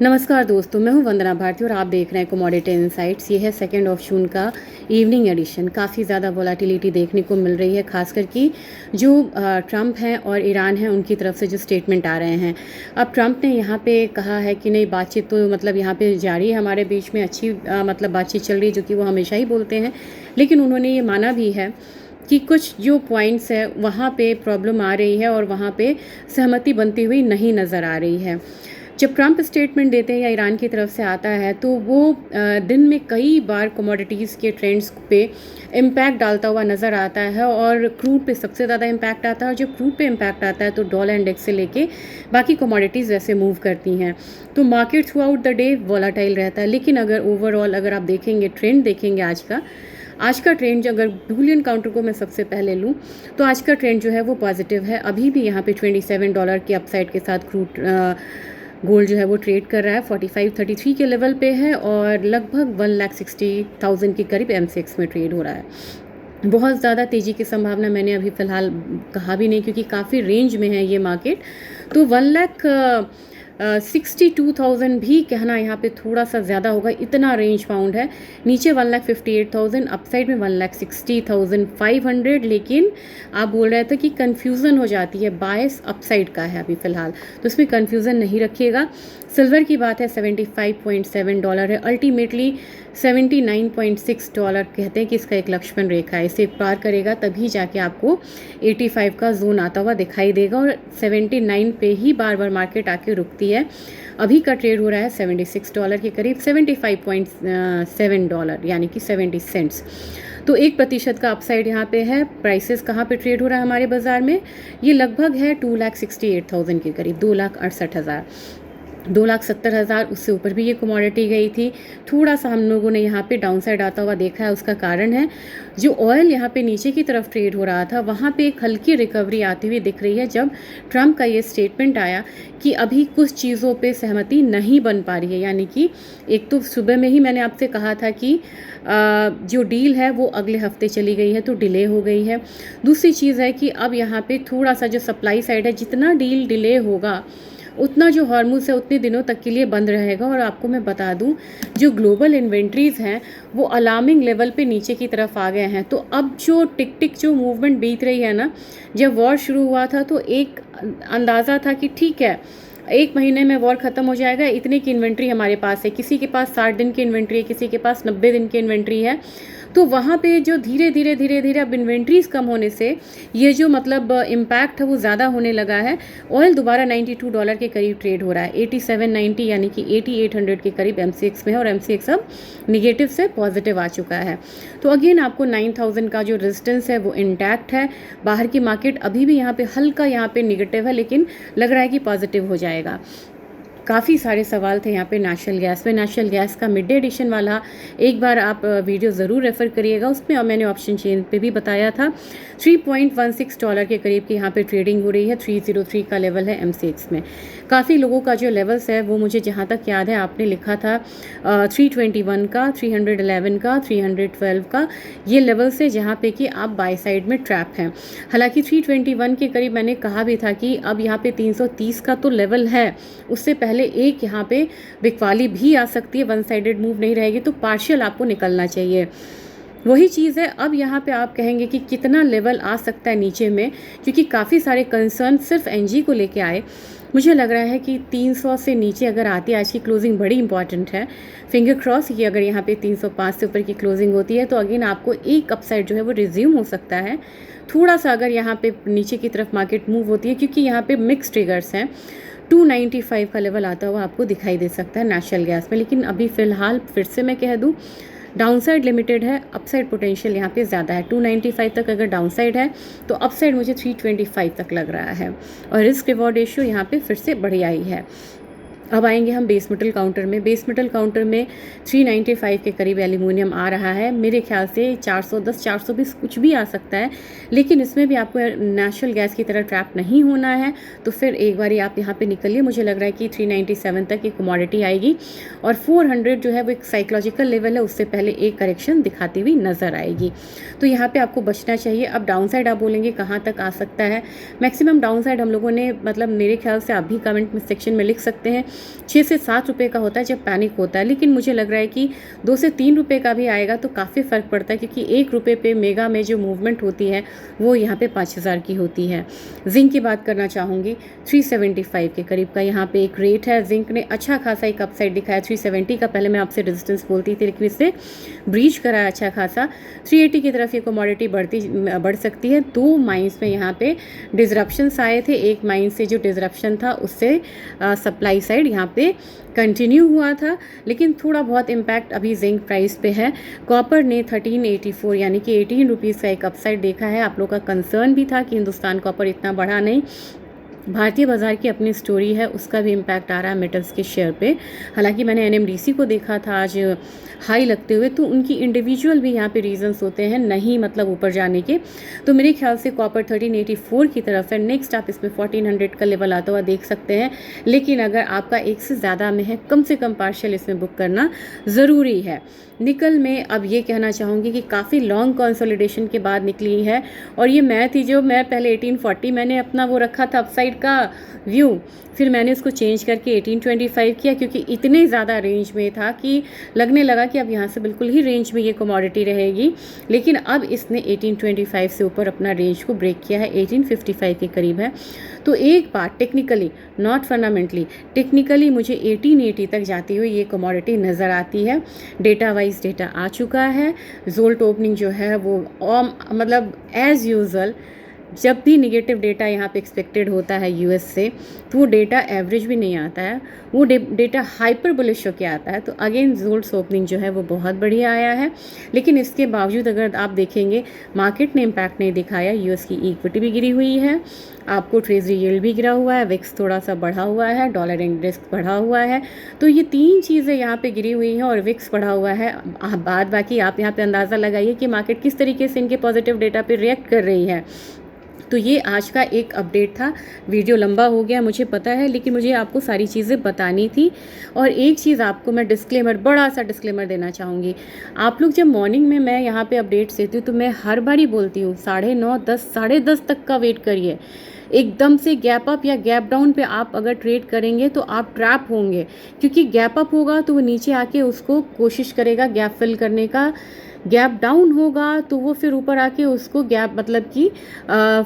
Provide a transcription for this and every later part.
नमस्कार दोस्तों, मैं हूं वंदना भारती और आप देख रहे हैं कमोडिटी इनसाइट्स। ये है 2 जून का इवनिंग एडिशन। काफ़ी ज़्यादा वोलेटिलिटी देखने को मिल रही है, खासकर कि जो ट्रंप हैं और ईरान हैं उनकी तरफ से जो स्टेटमेंट आ रहे हैं। अब ट्रंप ने यहाँ पे कहा है कि नहीं, बातचीत तो मतलब यहाँ पे जारी है, हमारे बीच में अच्छी मतलब बातचीत चल रही है, जो कि वो हमेशा ही बोलते हैं। लेकिन उन्होंने ये माना भी है कि कुछ जो पॉइंट्स है वहाँ पे प्रॉब्लम आ रही है और वहाँ पे सहमति बनती हुई नहीं नज़र आ रही है। जब ट्रंप स्टेटमेंट देते हैं या ईरान की तरफ से आता है तो वो दिन में कई बार कमोडिटीज़ के ट्रेंड्स पे इम्पैक्ट डालता हुआ नज़र आता है और क्रूड पे सबसे ज़्यादा इम्पैक्ट आता है। और जब क्रूड पे इम्पैक्ट आता है तो डॉलर इंडेक्स से लेके बाकी कमोडिटीज़ वैसे मूव करती हैं, तो market through out the day volatile रहता है। लेकिन अगर ओवरऑल अगर आप देखेंगे, ट्रेंड देखेंगे आज का ट्रेंड, अगर बुलियन काउंटर को मैं सबसे पहले लूँ तो आज का ट्रेंड जो है वो पॉजिटिव है। अभी भी यहाँ पे $27 के अपसाइड के साथ क्रूड गोल्ड जो है वो ट्रेड कर रहा है, 4533 के लेवल पे है और लगभग 1,60,000 के करीब MCX में ट्रेड हो रहा है। बहुत ज़्यादा तेज़ी की संभावना मैंने अभी फ़िलहाल कहा भी नहीं, क्योंकि काफ़ी रेंज में है ये मार्केट। तो 1,62,000 भी कहना यहाँ पे थोड़ा सा ज़्यादा होगा, इतना रेंज बाउंड है। नीचे 1,58,000, अपसाइड में 1,60,500। लेकिन आप बोल रहे थे कि कन्फ्यूज़न हो जाती है, बायस अपसाइड का है अभी फ़िलहाल, तो इसमें कन्फ्यूज़न नहीं रखिएगा। सिल्वर की बात है, $75.7 है। अल्टीमेटली $79.6 कहते हैं कि इसका एक लक्ष्मण रेखा है, इसे पार करेगा तभी जाके आपको 85 का जोन आता हुआ दिखाई देगा और 79 पे ही बार बार मार्केट आके रुकती है। अभी का ट्रेड हो रहा है $76 के करीब, $75.7 यानी कि 70 सेंट्स। तो 1% का अपसाइड यहाँ पे है। प्राइसेस कहाँ पे ट्रेड हो रहा है हमारे बाज़ार में, ये लगभग है 2,68,000 के करीब, 2,68,000, 2,70,000। उससे ऊपर भी ये कमोडिटी गई थी। थोड़ा सा हम लोगों ने यहाँ पे डाउनसाइड आता हुआ देखा है। उसका कारण है जो ऑयल यहाँ पे नीचे की तरफ ट्रेड हो रहा था, वहाँ पे एक हल्की रिकवरी आती हुई दिख रही है जब ट्रंप का ये स्टेटमेंट आया कि अभी कुछ चीज़ों पे सहमति नहीं बन पा रही है। यानी कि एक तो सुबह में ही मैंने आपसे कहा था कि जो डील है वो अगले हफ्ते चली गई है, तो डिले हो गई है। दूसरी चीज़ है कि अब यहाँ पे थोड़ा सा जो सप्लाई साइड है, जितना डील डिले होगा उतना जो हॉर्मूज़ है उतने दिनों तक के लिए बंद रहेगा। और आपको मैं बता दूं, जो ग्लोबल इन्वेंट्रीज़ हैं वो अलार्मिंग लेवल पे नीचे की तरफ आ गए हैं। तो अब जो टिक टिक जो मूवमेंट बीत रही है ना, जब वॉर शुरू हुआ था तो एक अंदाज़ा था कि ठीक है, 1 महीने में वॉर ख़त्म हो जाएगा, इतने की इन्वेंट्री हमारे पास है। किसी के पास 60 दिन की इन्वेंट्री है, किसी के पास 90 दिन की इन्वेंट्री है। तो वहाँ पे जो धीरे धीरे अब इन्वेंट्रीज़ कम होने से ये जो मतलब इम्पैक्ट है वो ज़्यादा होने लगा है। ऑयल दोबारा $92 के करीब ट्रेड हो रहा है, 8790 यानी कि 8800 के करीब MCX में है और MCX अब निगेटिव से पॉजिटिव आ चुका है। तो अगेन आपको 9000 का जो रेजिस्टेंस है वो इंटैक्ट है। बाहर की मार्केट अभी भी यहाँ पे हल्का यहाँ पे निगेटिव है, लेकिन लग रहा है कि पॉजिटिव हो जाएगा। काफ़ी सारे सवाल थे यहाँ पे नेशनल गैस में। नेशनल गैस का मिड डे एडिशन वाला एक बार आप वीडियो ज़रूर रेफ़र करिएगा, उसमें और मैंने ऑप्शन चेन पे भी बताया था। $3.16 के करीब की यहाँ पे ट्रेडिंग हो रही है। 303 का लेवल है MCX में। काफ़ी लोगों का जो लेवल्स है वो मुझे जहाँ तक याद है आपने लिखा था 321 का, 311 का, 312 का, ये लेवल्स है जहाँ पे कि आप बाय साइड में ट्रैप हैं। हालांकि 321 के करीब मैंने कहा भी था कि अब यहाँ पे 330 का तो लेवल है, उससे पहले एक यहाँ पे बिकवाली भी आ सकती है। वन साइडेड मूव नहीं रहेगी तो पार्शियल आपको निकलना चाहिए। वही चीज़ है। अब यहाँ पे आप कहेंगे कि कितना लेवल आ सकता है नीचे में, क्योंकि काफ़ी सारे कंसर्न सिर्फ एनजी को लेके आए। मुझे लग रहा है कि 300 से नीचे अगर आती है, आज की क्लोजिंग बड़ी इंपॉर्टेंट है, फिंगर क्रॉस कि अगर यहाँ पे 305 से ऊपर की क्लोजिंग होती है तो अगेन आपको एक अपसाइड जो है वो रिज्यूम हो सकता है। थोड़ा सा अगर यहाँ पे नीचे की तरफ मार्केट मूव होती है, क्योंकि यहाँ पे मिक्स ट्रिगर्स हैं, 295 का लेवल आता हुआ आपको दिखाई दे सकता है नेशनल गैस में। लेकिन अभी फ़िलहाल फिर से मैं कह दूं, डाउनसाइड लिमिटेड है, अपसाइड पोटेंशियल यहाँ पे ज़्यादा है। 295 तक अगर डाउनसाइड है तो अपसाइड मुझे 325 तक लग रहा है और रिस्क रिवॉर्ड रेशियो यहाँ पे फिर से बढ़िया ही है। अब आएंगे हम बेस मेटल काउंटर में। बेस मेटल काउंटर में 395 के करीब एल्यूमिनियम आ रहा है। मेरे ख्याल से 410 420 कुछ भी आ सकता है, लेकिन इसमें भी आपको नेचुरल गैस की तरह ट्रैप नहीं होना है। तो फिर एक बार आप यहाँ पे निकलिए। मुझे लग रहा है कि 397 तक एक कमोडिटी आएगी और 400 जो है वो एक साइकोलॉजिकल लेवल है, उससे पहले एक करेक्शन दिखाती हुई नज़र आएगी। तो यहाँ पर आपको बचना चाहिए। अब डाउन साइड आप बोलेंगे कहाँ तक आ सकता है। मैक्सिमम डाउन साइड हम लोगों ने मतलब मेरे ख्याल से आप भी कमेंट सेक्शन में लिख सकते हैं 6 से 7 रुपये का होता है जब पैनिक होता है, लेकिन मुझे लग रहा है कि 2 से 3 रुपये का भी आएगा तो काफ़ी फ़र्क पड़ता है, क्योंकि 1 रुपये पे मेगा में जो मूवमेंट होती है वो यहाँ पे 5000 की होती है। जिंक की बात करना चाहूँगी, 375 के करीब का यहाँ पे एक रेट है। जिंक ने अच्छा खासा एक अपसाइड दिखाया 370 का, पहले मैं आपसे रेजिस्टेंस बोलती थी लेकिन इससे ब्रीच करा है अच्छा खासा। 380 की तरफ ये कमोडिटी बढ़ सकती है। 2 माइंस में यहाँ पे डिसरप्शंस आए थे, एक माइन से जो डिसरप्शन था उससे सप्लाई साइड यहाँ पे कंटिन्यू हुआ था, लेकिन थोड़ा बहुत इम्पैक्ट अभी जिंक प्राइस पे है। कॉपर ने 1384 यानी कि 18 रुपीज़ का एक अपसाइड देखा है। आप लोग का कंसर्न भी था कि हिंदुस्तान कॉपर इतना बढ़ा नहीं, भारतीय बाज़ार की अपनी स्टोरी है, उसका भी इम्पैक्ट आ रहा है मेटल्स के शेयर पे। हालांकि मैंने एनएमडीसी को देखा था आज हाई लगते हुए, तो उनकी इंडिविजुअल भी यहाँ पे रीजंस होते हैं, नहीं मतलब ऊपर जाने के। तो मेरे ख्याल से कॉपर 1384 की तरफ है। नेक्स्ट आप इसमें 1400 का लेवल आता हुआ देख सकते हैं, लेकिन अगर आपका एक से ज़्यादा में है, कम से कम पार्शियल इसमें बुक करना ज़रूरी है। निकल में अब ये कहना चाहूँगी कि काफ़ी लॉन्ग कंसोलिडेशन के बाद निकली है, और ये मैं थी जो मैं पहले 1840 मैंने अपना वो रखा था अपसाइड का व्यू, फिर मैंने उसको चेंज करके 1825 किया, क्योंकि इतने ज़्यादा रेंज में था कि लगने लगा कि अब यहाँ से बिल्कुल ही रेंज में ये कमोडिटी रहेगी। लेकिन अब इसने 1825 से ऊपर अपना रेंज को ब्रेक किया है, 1855 के करीब है। तो एक बार टेक्निकली, नॉट फंडामेंटली, टेक्निकली मुझे 1880 तक जाती हुई ये कमोडिटी नज़र आती है। डेटा वाइज डेटा आ चुका है। जोल्ट ओपनिंग जो है वो मतलब एज़ यूजुअल जब भी निगेटिव डेटा यहाँ पे एक्सपेक्टेड होता है यूएस से, तो वो डेटा एवरेज भी नहीं आता है, वो डेटा हाइपर बुलिश होकर आता है। तो अगेन जोल्ट्स ओपनिंग जो है वो बहुत बढ़िया आया है, लेकिन इसके बावजूद अगर आप देखेंगे मार्केट ने इम्पैक्ट नहीं दिखाया। यूएस की इक्विटी भी गिरी हुई है, आपको ट्रेजरी यील्ड भी गिरा हुआ है, विक्स थोड़ा सा बढ़ा हुआ है, डॉलर इंडेक्स बढ़ा हुआ है। तो ये 3 चीज़ें यहाँ पे गिरी हुई हैं और विक्स बढ़ा हुआ है। बाद बाकी आप यहाँ पे अंदाज़ा लगाइए कि मार्केट किस तरीके से इनके पॉजिटिव डेटा पे रिएक्ट कर रही है। तो ये आज का एक अपडेट था। वीडियो लंबा हो गया मुझे पता है, लेकिन मुझे आपको सारी चीज़ें बतानी थी। और एक चीज़ आपको मैं डिस्क्लेमर, बड़ा सा डिस्क्लेमर देना चाहूँगी। आप लोग जब मॉर्निंग में मैं यहाँ पे अपडेट्स देती हूँ तो मैं हर बार ही बोलती हूँ 9:30, 10, 10:30 तक का वेट करिए। एकदम से गैप अप या गैप डाउन पे आप अगर ट्रेड करेंगे तो आप ट्रैप होंगे, क्योंकि गैप अप होगा तो वो नीचे आके उसको कोशिश करेगा गैप फिल करने का, गैप डाउन होगा तो वो फिर ऊपर आके उसको गैप मतलब कि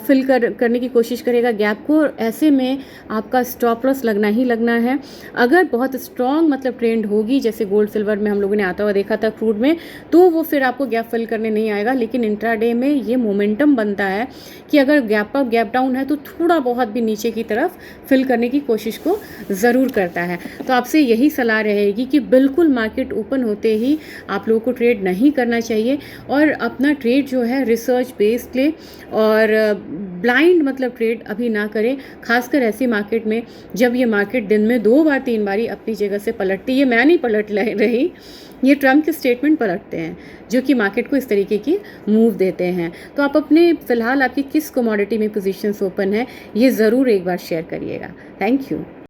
फिल करने की कोशिश करेगा गैप को। ऐसे में आपका स्टॉप लॉस लगना ही लगना है। अगर बहुत स्ट्रॉन्ग मतलब ट्रेंड होगी, जैसे गोल्ड सिल्वर में हम लोगों ने आता हुआ देखा था, क्रूड में, तो वो फिर आपको गैप फिल करने नहीं आएगा। लेकिन इंट्राडे में ये मोमेंटम बनता है कि अगर गैप अप गैप डाउन है तो थोड़ा बहुत भी नीचे की तरफ फिल करने की कोशिश को ज़रूर करता है। तो आपसे यही सलाह रहेगी कि बिल्कुल मार्केट ओपन होते ही आप लोगों को ट्रेड नहीं करना चाहिए, और अपना ट्रेड जो है रिसर्च बेस्ड ले, और ब्लाइंड मतलब ट्रेड अभी ना करें, खासकर ऐसी मार्केट में जब ये मार्केट दिन में 2 बार 3 बारी अपनी जगह से पलटती है। ये मैं नहीं पलट रही, ये ट्रम्प के स्टेटमेंट पलटते हैं जो कि मार्केट को इस तरीके की मूव देते हैं। तो आप अपने फ़िलहाल आपकी किस कमोडिटी में पोजीशंस ओपन है ये ज़रूर एक बार शेयर करिएगा। Thank you.